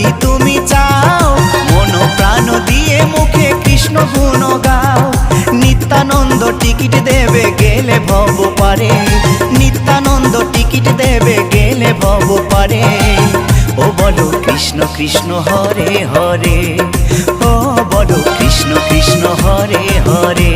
যদি তুমি চাও, মন প্রাণ দিয়ে মুখে কৃষ্ণ গুণ গাও। নিত্যানন্দ টিকিট দেবে গেলে ভব পারে, নিত্যানন্দ টিকিট দেবে গেলে ভব পারে। ও বলো কৃষ্ণ কৃষ্ণ হরে হরে, ও বলো কৃষ্ণ কৃষ্ণ হরে হরে।